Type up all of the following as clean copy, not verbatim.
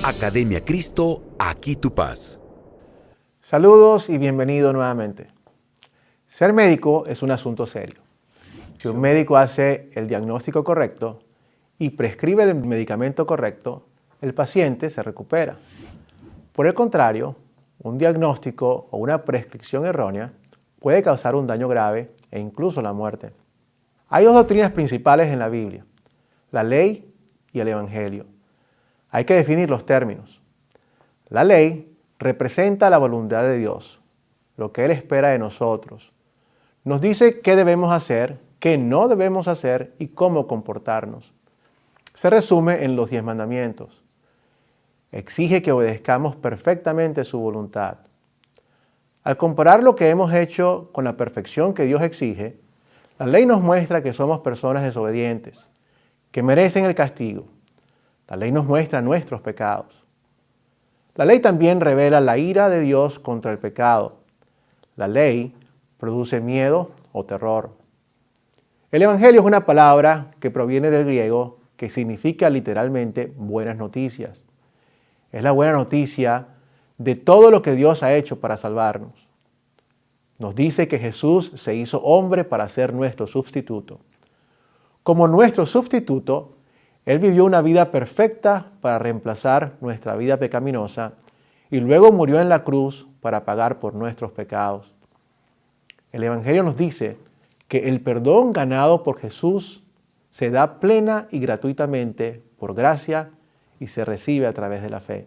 Academia Cristo, aquí tu paz. Saludos y bienvenido nuevamente. Ser médico es un asunto serio. Si un médico hace el diagnóstico correcto y prescribe el medicamento correcto, el paciente se recupera. Por el contrario, un diagnóstico o una prescripción errónea puede causar un daño grave e incluso la muerte. Hay dos doctrinas principales en la Biblia, la ley y el Evangelio. Hay que definir los términos. La ley representa la voluntad de Dios, lo que Él espera de nosotros. Nos dice qué debemos hacer, qué no debemos hacer y cómo comportarnos. Se resume en los 10 mandamientos. Exige que obedezcamos perfectamente su voluntad. Al comparar lo que hemos hecho con la perfección que Dios exige, la ley nos muestra que somos personas desobedientes, que merecen el castigo. La ley nos muestra nuestros pecados. La ley también revela la ira de Dios contra el pecado. La ley produce miedo o terror. El Evangelio es una palabra que proviene del griego que significa literalmente buenas noticias. Es la buena noticia de todo lo que Dios ha hecho para salvarnos. Nos dice que Jesús se hizo hombre para ser nuestro sustituto. Como nuestro sustituto, Él vivió una vida perfecta para reemplazar nuestra vida pecaminosa y luego murió en la cruz para pagar por nuestros pecados. El Evangelio nos dice que el perdón ganado por Jesús se da plena y gratuitamente por gracia y se recibe a través de la fe.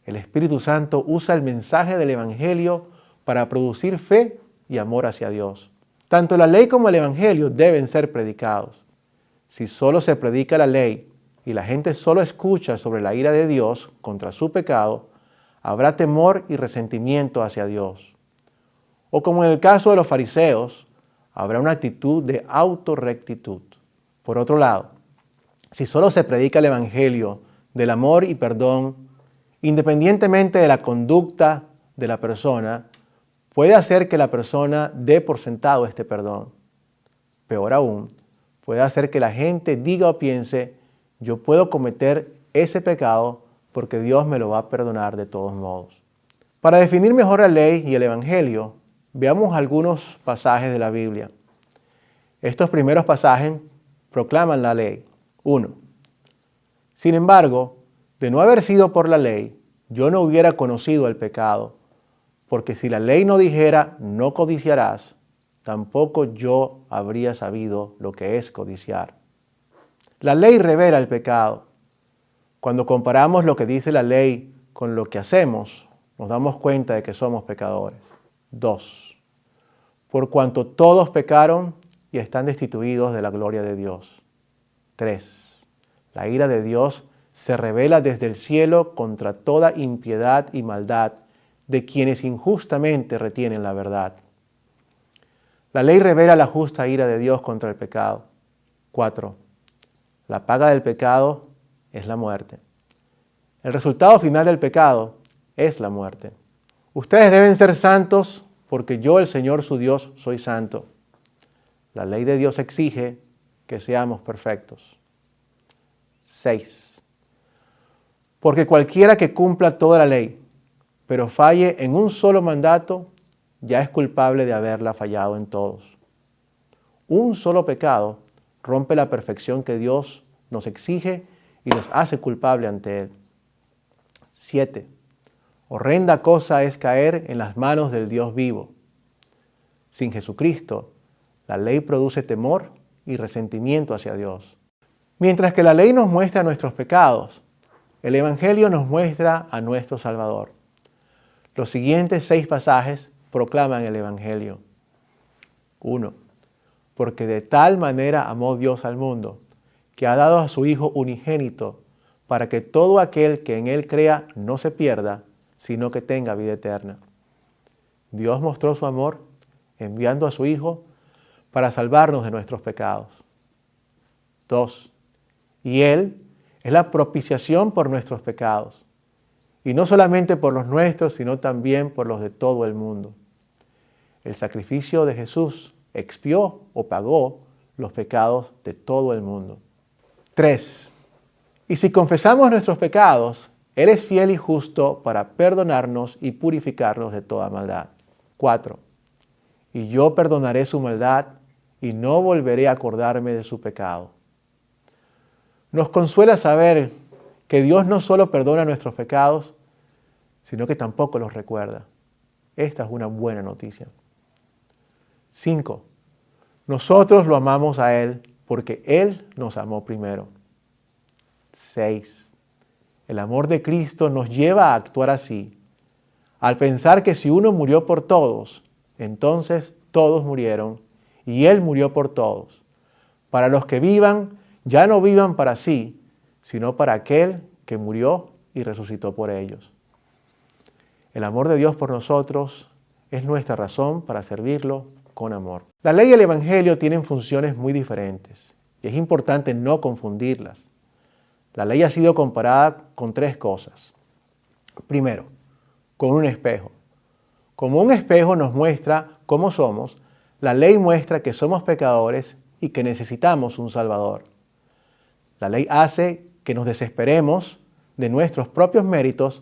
El Espíritu Santo usa el mensaje del Evangelio para producir fe y amor hacia Dios. Tanto la ley como el Evangelio deben ser predicados. Si solo se predica la ley y la gente solo escucha sobre la ira de Dios contra su pecado, habrá temor y resentimiento hacia Dios. O como en el caso de los fariseos, habrá una actitud de autorrectitud. Por otro lado, si solo se predica el Evangelio del amor y perdón, independientemente de la conducta de la persona, puede hacer que la persona dé por sentado este perdón. Peor aún, puede hacer que la gente diga o piense, yo puedo cometer ese pecado porque Dios me lo va a perdonar de todos modos. Para definir mejor la ley y el Evangelio, veamos algunos pasajes de la Biblia. Estos primeros pasajes proclaman la ley. 1. Sin embargo, de no haber sido por la ley, yo no hubiera conocido el pecado, porque si la ley no dijera, no codiciarás, tampoco yo habría sabido lo que es codiciar. La ley revela el pecado. Cuando comparamos lo que dice la ley con lo que hacemos, nos damos cuenta de que somos pecadores. 2. Por cuanto todos pecaron y están destituidos de la gloria de Dios. 3. La ira de Dios se revela desde el cielo contra toda impiedad y maldad de quienes injustamente retienen la verdad. La ley revela la justa ira de Dios contra el pecado. 4. La paga del pecado es la muerte. El resultado final del pecado es la muerte. Ustedes deben ser santos porque yo, el Señor su Dios, soy santo. La ley de Dios exige que seamos perfectos. 6. Porque cualquiera que cumpla toda la ley, pero falle en un solo mandato, ya es culpable de haberla fallado en todos. Un solo pecado rompe la perfección que Dios nos exige y nos hace culpable ante Él. 7. Horrenda cosa es caer en las manos del Dios vivo. Sin Jesucristo, la ley produce temor y resentimiento hacia Dios. Mientras que la ley nos muestra nuestros pecados, el Evangelio nos muestra a nuestro Salvador. Los siguientes 6 pasajes proclaman el Evangelio. 1. Porque de tal manera amó Dios al mundo, que ha dado a su Hijo unigénito, para que todo aquel que en Él crea no se pierda, sino que tenga vida eterna. Dios mostró su amor enviando a su Hijo para salvarnos de nuestros pecados. 2. Y Él es la propiciación por nuestros pecados, y no solamente por los nuestros, sino también por los de todo el mundo. El sacrificio de Jesús expió o pagó los pecados de todo el mundo. 3. Y si confesamos nuestros pecados, Él es fiel y justo para perdonarnos y purificarnos de toda maldad. 4. Y yo perdonaré su maldad y no volveré a acordarme de su pecado. Nos consuela saber que Dios no solo perdona nuestros pecados, sino que tampoco los recuerda. Esta es una buena noticia. 5. Nosotros lo amamos a Él porque Él nos amó primero. 6. El amor de Cristo nos lleva a actuar así, al pensar que si uno murió por todos, entonces todos murieron y Él murió por todos. Para los que vivan, ya no vivan para sí, sino para aquel que murió y resucitó por ellos. El amor de Dios por nosotros es nuestra razón para servirlo con amor. La ley y el evangelio tienen funciones muy diferentes y es importante no confundirlas. La ley ha sido comparada con 3 cosas. Primero, con un espejo. Como un espejo nos muestra cómo somos, la ley muestra que somos pecadores y que necesitamos un Salvador. La ley hace que nos desesperemos de nuestros propios méritos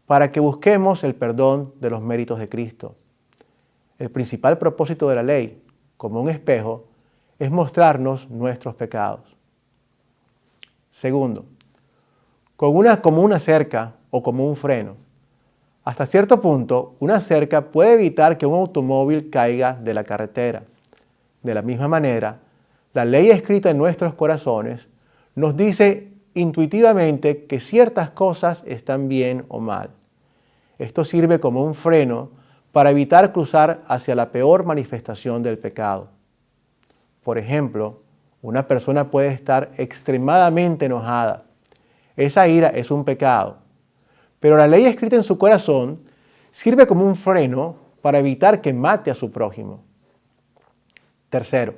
para que busquemos el perdón de los méritos de Cristo. El principal propósito de la ley, como un espejo, es mostrarnos nuestros pecados. Segundo, como una cerca o como un freno. Hasta cierto punto, una cerca puede evitar que un automóvil caiga de la carretera. De la misma manera, la ley escrita en nuestros corazones nos dice intuitivamente que ciertas cosas están bien o mal. Esto sirve como un freno para evitar cruzar hacia la peor manifestación del pecado. Por ejemplo, una persona puede estar extremadamente enojada. Esa ira es un pecado. Pero la ley escrita en su corazón sirve como un freno para evitar que mate a su prójimo. Tercero,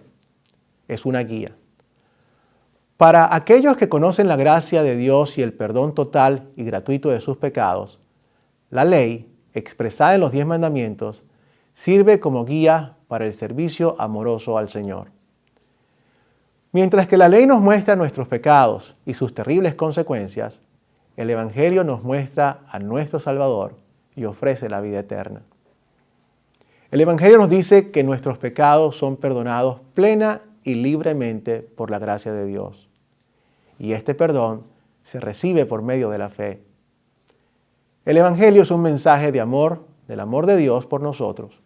es una guía. Para aquellos que conocen la gracia de Dios y el perdón total y gratuito de sus pecados, la ley, expresada en los 10 mandamientos, sirve como guía para el servicio amoroso al Señor. Mientras que la ley nos muestra nuestros pecados y sus terribles consecuencias, el Evangelio nos muestra a nuestro Salvador y ofrece la vida eterna. El Evangelio nos dice que nuestros pecados son perdonados plena y libremente por la gracia de Dios. Y este perdón se recibe por medio de la fe. El Evangelio es un mensaje de amor, del amor de Dios por nosotros.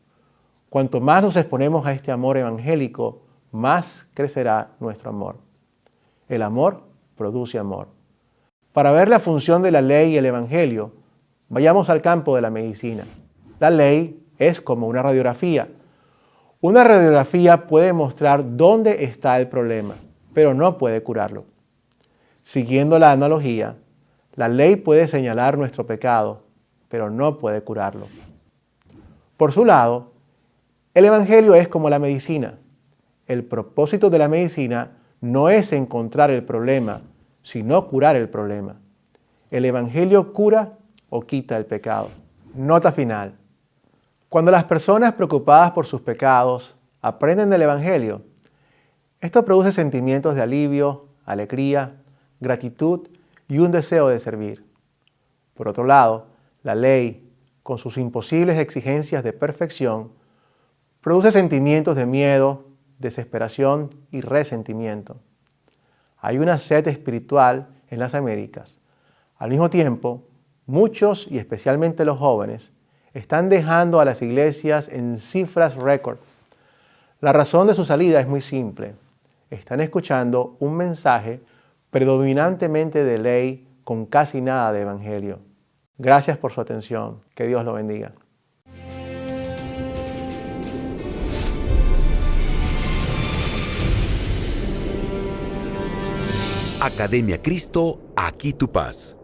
Cuanto más nos exponemos a este amor evangélico, más crecerá nuestro amor. El amor produce amor. Para ver la función de la ley y el Evangelio, vayamos al campo de la medicina. La ley es como una radiografía. Una radiografía puede mostrar dónde está el problema, pero no puede curarlo. Siguiendo la analogía, la ley puede señalar nuestro pecado, pero no puede curarlo. Por su lado, el Evangelio es como la medicina. El propósito de la medicina no es encontrar el problema, sino curar el problema. El Evangelio cura o quita el pecado. Nota final. Cuando las personas preocupadas por sus pecados aprenden del Evangelio, esto produce sentimientos de alivio, alegría, gratitud y un deseo de servir. Por otro lado, la ley, con sus imposibles exigencias de perfección, produce sentimientos de miedo, desesperación y resentimiento. Hay una sed espiritual en las Américas. Al mismo tiempo, muchos, y especialmente los jóvenes, están dejando a las iglesias en cifras récord. La razón de su salida es muy simple. Están escuchando un mensaje predominantemente de ley con casi nada de evangelio. Gracias por su atención. Que Dios lo bendiga. Academia Cristo, aquí tu paz.